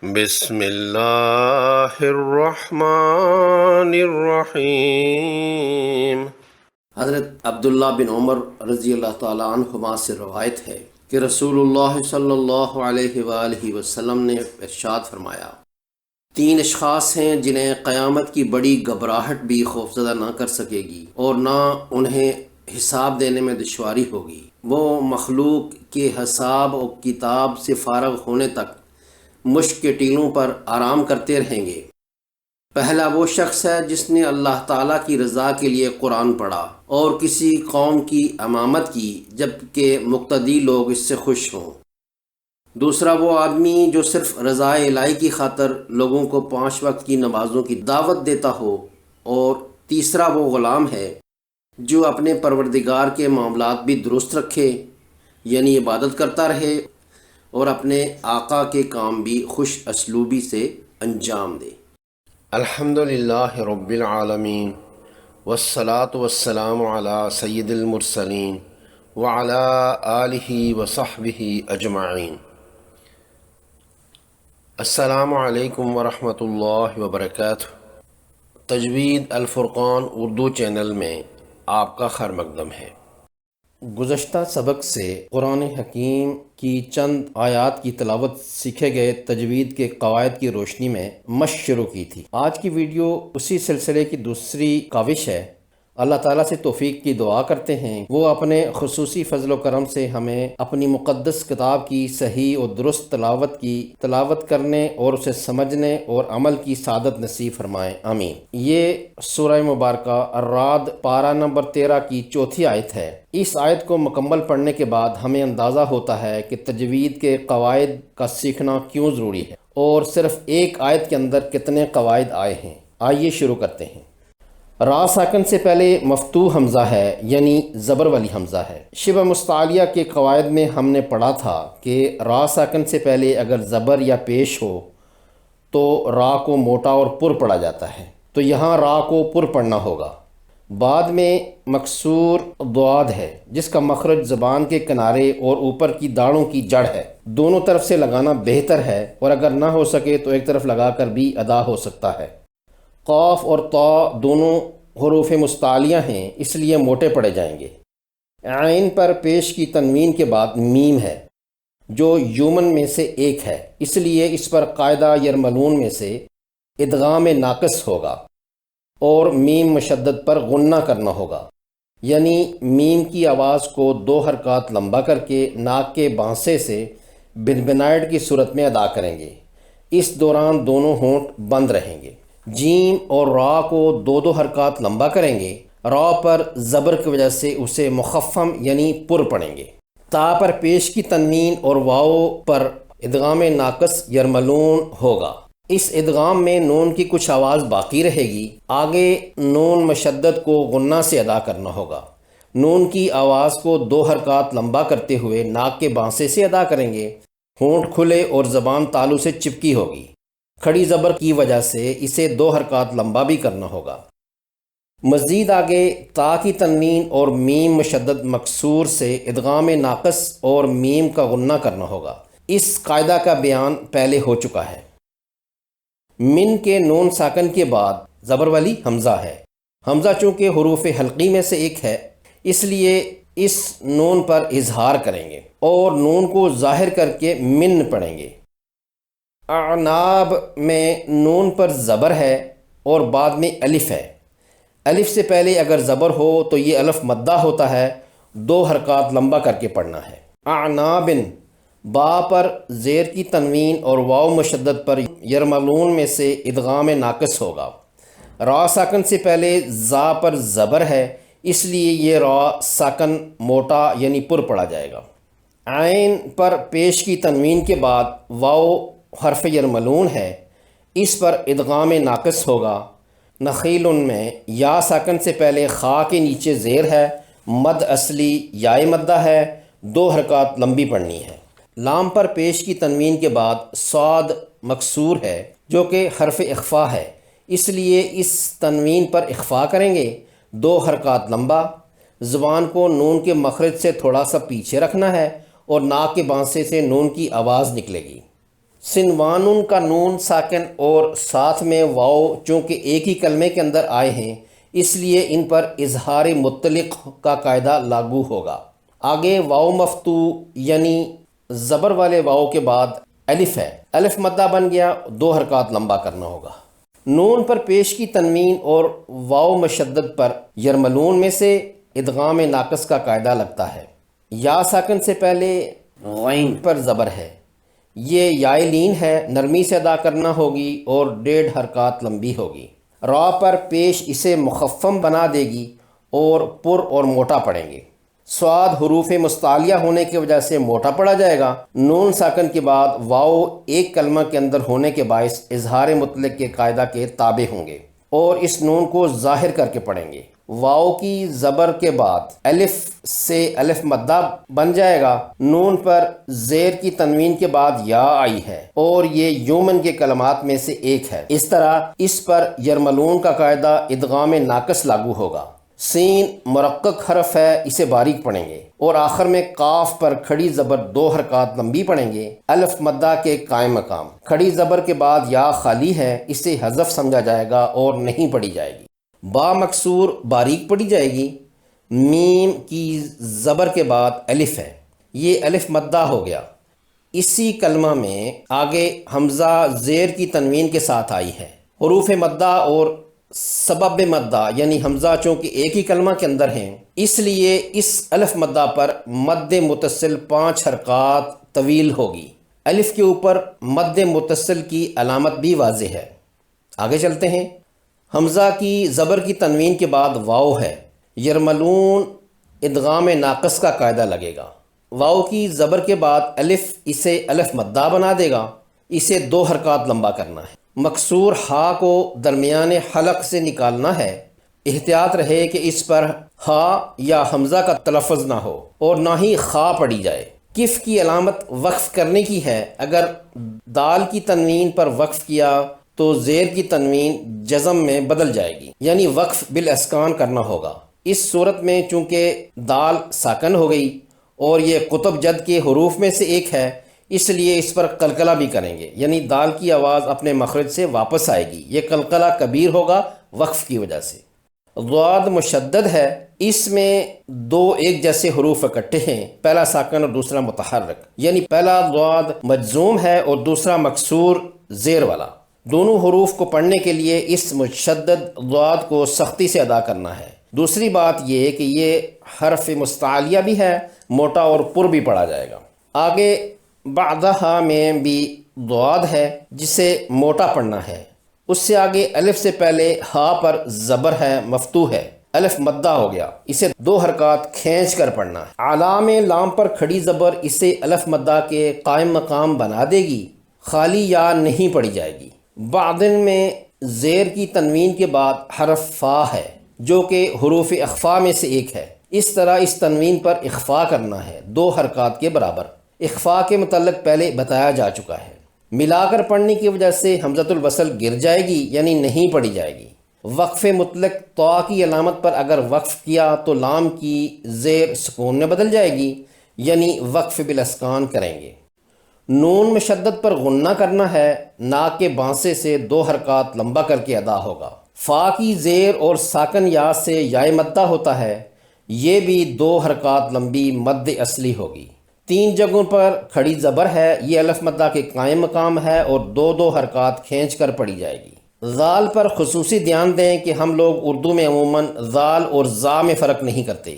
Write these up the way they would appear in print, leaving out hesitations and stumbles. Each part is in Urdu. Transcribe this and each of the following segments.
بسم اللہ الرحمن الرحیم۔ حضرت عبداللہ بن عمر رضی اللہ تعالیٰ عنہما سے روایت ہے کہ رسول اللہ صلی اللہ علیہ وآلہ وسلم نے ارشاد فرمایا، 3 اشخاص ہیں جنہیں قیامت کی بڑی گھبراہٹ بھی خوفزدہ نہ کر سکے گی اور نہ انہیں حساب دینے میں دشواری ہوگی۔ وہ مخلوق کے حساب و کتاب سے فارغ ہونے تک مشک کے ٹیلوں پر آرام کرتے رہیں گے۔ پہلا وہ شخص ہے جس نے اللہ تعالیٰ کی رضا کے لیے قرآن پڑھا اور کسی قوم کی امامت کی جبکہ مقتدی لوگ اس سے خوش ہوں۔ دوسرا وہ آدمی جو صرف رضا الہی کی خاطر لوگوں کو 5 وقت کی نمازوں کی دعوت دیتا ہو، اور تیسرا وہ غلام ہے جو اپنے پروردگار کے معاملات بھی درست رکھے، یعنی عبادت کرتا رہے اور اپنے آقا کے کام بھی خوش اسلوبی سے انجام دے۔ الحمد للہ رب العالمین، والصلاة والسلام علی سید المرسلین وعلی آلہ وصحبہ اجمعین۔ السلام علیکم ورحمۃ اللہ وبرکاتہ۔ تجوید الفرقان اردو چینل میں آپ کا خیر مقدم ہے۔ گزشتہ سبق سے قرآن حکیم کی چند آیات کی تلاوت سیکھے گئے تجوید کے قواعد کی روشنی میں مشق شروع کی تھی۔ آج کی ویڈیو اسی سلسلے کی دوسری کاوش ہے۔ اللہ تعالیٰ سے توفیق کی دعا کرتے ہیں وہ اپنے خصوصی فضل و کرم سے ہمیں اپنی مقدس کتاب کی صحیح اور درست تلاوت کرنے اور اسے سمجھنے اور عمل کی سعادت نصیب فرمائیں، آمین۔ یہ سورہ مبارکہ الرعد پارہ نمبر 13 کی چوتھی آیت ہے۔ اس آیت کو مکمل پڑھنے کے بعد ہمیں اندازہ ہوتا ہے کہ تجوید کے قواعد کا سیکھنا کیوں ضروری ہے اور صرف ایک آیت کے اندر کتنے قواعد آئے ہیں۔ آئیے شروع کرتے ہیں۔ را ساکن سے پہلے مفتوح حمزہ ہے، یعنی زبر والی حمزہ ہے۔ شبہ مستعلیہ کے قواعد میں ہم نے پڑھا تھا کہ را ساکن سے پہلے اگر زبر یا پیش ہو تو را کو موٹا اور پر پڑھا جاتا ہے، تو یہاں را کو پر پڑھنا ہوگا۔ بعد میں مکسور ضاد ہے جس کا مخرج زبان کے کنارے اور اوپر کی داڑھوں کی جڑ ہے۔ دونوں طرف سے لگانا بہتر ہے، اور اگر نہ ہو سکے تو ایک طرف لگا کر بھی ادا ہو سکتا ہے۔ قاف اور طا دونوں حروف مستعلیہ ہیں، اس لیے موٹے پڑے جائیں گے۔ عین پر پیش کی تنوین کے بعد میم ہے جو یومن میں سے ایک ہے، اس لیے اس پر قاعدہ یرملون میں سے ادغام ناقص ہوگا اور میم مشدد پر غنہ کرنا ہوگا، یعنی میم کی آواز کو 2 حرکات لمبا کر کے ناک کے بانسے سے بنبنائٹ کی صورت میں ادا کریں گے۔ اس دوران دونوں ہونٹ بند رہیں گے۔ جیم اور را کو 2 حرکات لمبا کریں گے۔ را پر زبر کی وجہ سے اسے مخفم یعنی پر پڑھیں گے۔ تا پر پیش کی تنوین اور واو پر ادغام ناقص یرملون ہوگا۔ اس ادغام میں نون کی کچھ آواز باقی رہے گی۔ آگے نون مشدد کو غنہ سے ادا کرنا ہوگا۔ نون کی آواز کو 2 حرکات لمبا کرتے ہوئے ناک کے بانسے سے ادا کریں گے۔ ہونٹ کھلے اور زبان تالو سے چپکی ہوگی۔ کھڑی زبر کی وجہ سے اسے 2 حرکات لمبا بھی کرنا ہوگا۔ مزید آگے تا کی تنوین اور میم مشدد مکسور سے ادغام ناقص اور میم کا غنہ کرنا ہوگا۔ اس قاعدہ کا بیان پہلے ہو چکا ہے۔ من کے نون ساکن کے بعد زبر والی حمزہ ہے۔ حمزہ چونکہ حروف حلقی میں سے ایک ہے، اس لیے اس نون پر اظہار کریں گے اور نون کو ظاہر کر کے من پڑھیں گے۔ اعناب میں نون پر زبر ہے اور بعد میں الف ہے۔ الف سے پہلے اگر زبر ہو تو یہ الف مدہ ہوتا ہے، 2 حرکات لمبا کر کے پڑھنا ہے۔ اعنابن با پر زیر کی تنوین اور واو مشدد پر یرملون میں سے ادغام ناقص ہوگا۔ را ساکن سے پہلے زا پر زبر ہے، اس لیے یہ را ساکن موٹا یعنی پر پڑھا جائے گا۔ عین پر پیش کی تنوین کے بعد واو حرف یرملون ہے، اس پر ادغام ناقص ہوگا۔ نخیل میں یا ساکن سے پہلے خا کے نیچے زیر ہے، مد اصلی یائے مدہ ہے، 2 حرکات لمبی پڑھنی ہے۔ لام پر پیش کی تنوین کے بعد صاد مکسور ہے جو کہ حرف اخفا ہے، اس لیے اس تنوین پر اخفا کریں گے، 2 حرکات لمبا۔ زبان کو نون کے مخرج سے تھوڑا سا پیچھے رکھنا ہے اور ناک کے بانسے سے نون کی آواز نکلے گی۔ سنوانن کا نون ساکن اور ساتھ میں واو چونکہ ایک ہی کلمے کے اندر آئے ہیں، اس لیے ان پر اظہار مطلق کا قاعدہ لاگو ہوگا۔ آگے واو مفتوح یعنی زبر والے واو کے بعد الف ہے، الف مدہ بن گیا، 2 حرکات لمبا کرنا ہوگا۔ نون پر پیش کی تنوین اور واو مشدد پر یرملون میں سے ادغام ناقص کا قاعدہ لگتا ہے۔ یا ساکن سے پہلے غین پر زبر ہے، یہ یائے لین ہے، نرمی سے ادا کرنا ہوگی اور 1.5 حرکات لمبی ہوگی۔ را پر پیش اسے مخفم بنا دے گی اور پر اور موٹا پڑھیں گے۔ صاد حروف مستعلیہ ہونے کی وجہ سے موٹا پڑا جائے گا۔ نون ساکن کے بعد واو ایک کلمہ کے اندر ہونے کے باعث اظہار مطلق کے قاعدہ کے تابع ہوں گے اور اس نون کو ظاہر کر کے پڑھیں گے۔ واو کی زبر کے بعد الف سے الف مدہ بن جائے گا۔ نون پر زیر کی تنوین کے بعد یا آئی ہے اور یہ یومن کے کلمات میں سے ایک ہے، اس طرح اس پر یرملون کا قاعدہ ادغام ناقص لاگو ہوگا۔ سین مرقق حرف ہے، اسے باریک پڑھیں گے اور آخر میں قاف پر کھڑی زبر 2 حرکات لمبی پڑھیں گے، الف مدہ کے قائم مقام۔ کھڑی زبر کے بعد یا خالی ہے، اسے حذف سمجھا جائے گا اور نہیں پڑھی جائے گی۔ با مکسور باریک پڑھی جائے گی۔ میم کی زبر کے بعد الف ہے، یہ الف مدہ ہو گیا۔ اسی کلمہ میں آگے حمزہ زیر کی تنوین کے ساتھ آئی ہے۔ حروف مدہ اور سبب مدہ یعنی حمزہ چونکہ ایک ہی کلمہ کے اندر ہیں، اس لیے اس الف مدہ پر مد متصل 5 حرکات طویل ہوگی۔ الف کے اوپر مد متصل کی علامت بھی واضح ہے۔ آگے چلتے ہیں۔ حمزہ کی زبر کی تنوین کے بعد واو ہے، یرملون ادغام ناقص کا قاعدہ لگے گا۔ واو کی زبر کے بعد الف اسے الف مدہ بنا دے گا، اسے 2 حرکات لمبا کرنا ہے۔ مکسور ہا کو درمیان حلق سے نکالنا ہے، احتیاط رہے کہ اس پر ہا یا حمزہ کا تلفظ نہ ہو اور نہ ہی خا پڑی جائے۔ کف کی علامت وقف کرنے کی ہے، اگر دال کی تنوین پر وقف کیا تو زیر کی تنوین جزم میں بدل جائے گی، یعنی وقف بالاسکان کرنا ہوگا۔ اس صورت میں چونکہ دال ساکن ہو گئی اور یہ قطب جد کے حروف میں سے ایک ہے، اس لیے اس پر قلقلہ بھی کریں گے، یعنی دال کی آواز اپنے مخرج سے واپس آئے گی۔ یہ قلقلہ کبیر ہوگا وقف کی وجہ سے۔ ضاد مشدد ہے، اس میں 2 ایک جیسے حروف اکٹھے ہیں، پہلا ساکن اور دوسرا متحرک، یعنی پہلا ضاد مجزوم ہے اور دوسرا مکسور زیر والا۔ دونوں حروف کو پڑھنے کے لیے اس مشدد ضاد کو سختی سے ادا کرنا ہے۔ دوسری بات یہ کہ یہ حرف مستعلیہ بھی ہے، موٹا اور پر بھی پڑھا جائے گا۔ آگے بعدہا میں بھی ضاد ہے جسے موٹا پڑھنا ہے، اس سے آگے الف سے پہلے ہا پر زبر ہے، مفتوح ہے، الف مدہ ہو گیا، اسے 2 حرکات کھینچ کر پڑھنا ہے۔ علام لام پر کھڑی زبر اسے الف مدہ کے قائم مقام بنا دے گی، خالی یا نہیں پڑھی جائے گی۔ بعدن میں زیر کی تنوین کے بعد حرف فا ہے جو کہ حروف اخفا میں سے ایک ہے، اس طرح اس تنوین پر اخفا کرنا ہے 2 حرکات کے برابر۔ اخفا کے متعلق پہلے بتایا جا چکا ہے۔ ملا کر پڑھنے کی وجہ سے حمزۃ الوصل گر جائے گی، یعنی نہیں پڑھی جائے گی۔ وقف مطلق طا کی علامت پر اگر وقف کیا تو لام کی زیر سکون میں بدل جائے گی، یعنی وقف بالاسکان کریں گے۔ نون مشدد پر غنہ کرنا ہے، ناک کے بانسے سے 2 حرکات لمبا کر کے ادا ہوگا۔ فا کی زیر اور ساکن یا سے یائے مدہ ہوتا ہے، یہ بھی 2 حرکات لمبی مد اصلی ہوگی۔ 3 جگہوں پر کھڑی زبر ہے، یہ الف مدہ کے قائم مقام ہے اور 2 حرکات کھینچ کر پڑھی جائے گی۔ ذال پر خصوصی دھیان دیں کہ ہم لوگ اردو میں عموماً ذال اور زا میں فرق نہیں کرتے۔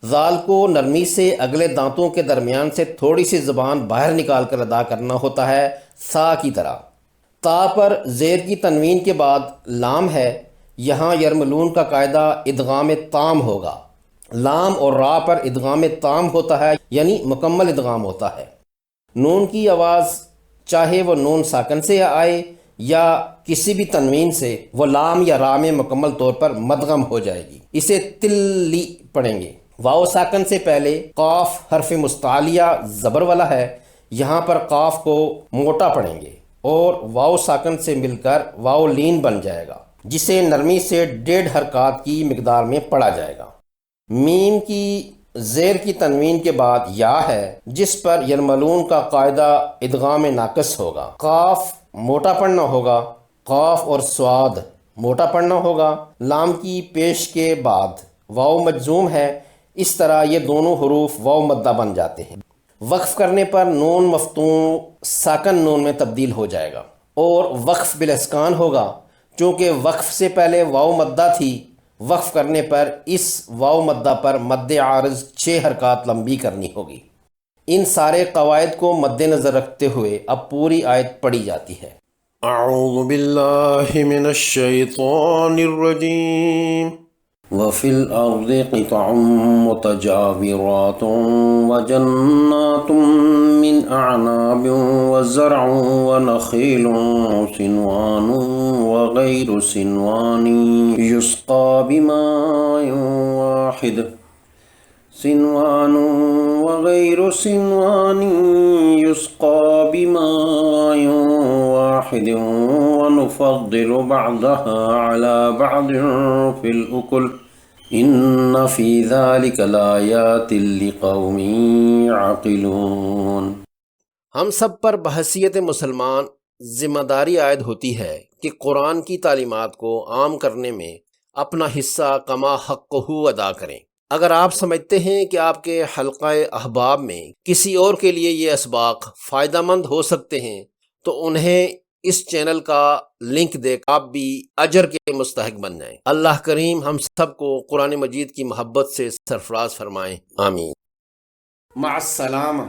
ذال کو نرمی سے اگلے دانتوں کے درمیان سے تھوڑی سی زبان باہر نکال کر ادا کرنا ہوتا ہے، سا کی طرح۔ تا پر زیر کی تنوین کے بعد لام ہے، یہاں یرملون کا قاعدہ ادغام تام ہوگا۔ لام اور را پر ادغام تام ہوتا ہے، یعنی مکمل ادغام ہوتا ہے۔ نون کی آواز چاہے وہ نون ساکن سے آئے یا کسی بھی تنوین سے، وہ لام یا را میں مکمل طور پر مدغم ہو جائے گی، اسے تلی پڑھیں گے۔ واو ساکن سے پہلے قاف حرف مستعلیہ زبر والا ہے، یہاں پر قاف کو موٹا پڑھیں گے اور واو ساکن سے مل کر واو لین بن جائے گا، جسے نرمی سے 1.5 حرکات کی مقدار میں پڑھا جائے گا۔ میم کی زیر کی تنوین کے بعد یا ہے جس پر یرملون کا قاعدہ ادغام ناقص ہوگا۔ قاف موٹا پڑھنا ہوگا، قاف اور صاد موٹا پڑھنا ہوگا۔ لام کی پیش کے بعد واو مجزوم ہے، اس طرح یہ دونوں حروف واو مدہ بن جاتے ہیں۔ وقف کرنے پر نون مفتوح ساکن نون میں تبدیل ہو جائے گا اور وقف بالاسکان ہوگا۔ چونکہ وقف سے پہلے واو مدہ تھی، وقف کرنے پر اس واو مدہ پر مد عارض 6 حرکات لمبی کرنی ہوگی۔ ان سارے قواعد کو مد نظر رکھتے ہوئے اب پوری آیت پڑھی جاتی ہے۔ اعوذ باللہ من الشیطان الرجیم وفی الارض قطع متجاورات وجنات من اعناب وزرع ونخیل صنوان وغیر صنوان یسقى بماء واحد صنوان وغیر صنوان یسقى بماء واحد ونفضل بعضها على بعض في الأكل إن في ذلك لآيات لقوم يعقلون۔ ہم سب پر بحیثیت مسلمان ذمہ داری عائد ہوتی ہے کہ قرآن کی تعلیمات کو عام کرنے میں اپنا حصہ کما حقہ ادا کریں۔ اگر آپ سمجھتے ہیں کہ آپ کے حلقہ احباب میں کسی اور کے لیے یہ اسباق فائدہ مند ہو سکتے ہیں تو انہیں اس چینل کا لنک دے کر آپ بھی اجر کے مستحق بن جائیں۔ اللہ کریم ہم سب کو قرآن مجید کی محبت سے سرفراز فرمائیں، آمین۔ مع السلامہ۔